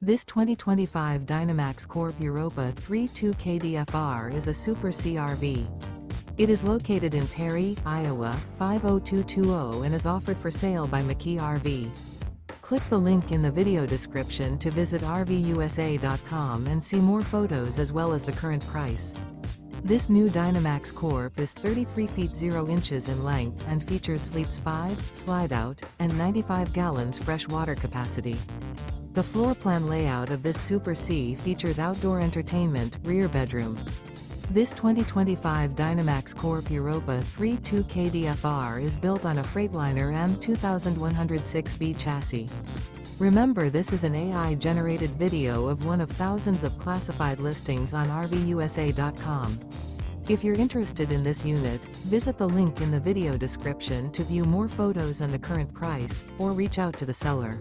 This 2025 Dynamax Corp Europa 3.2 KDFR is a Super CRV. It is located in Perry, Iowa, 50220 and is offered for sale by McKee RV. Click the link in the video description to visit RVUSA.com and see more photos as well as the current price. This new Dynamax Corp is 33 feet 0 inches in length and features sleeps 5, Slideout, and 95 gallons fresh water capacity. The floor plan layout of this Super C features outdoor entertainment, rear bedroom. This 2025 Dynamax Corp Europa 3.2 KDFR is built on a Freightliner M2 1106B chassis. Remember, this is an AI-generated video of one of thousands of classified listings on RVUSA.com. If you're interested in this unit, visit the link in the video description to view more photos and the current price, or reach out to the seller.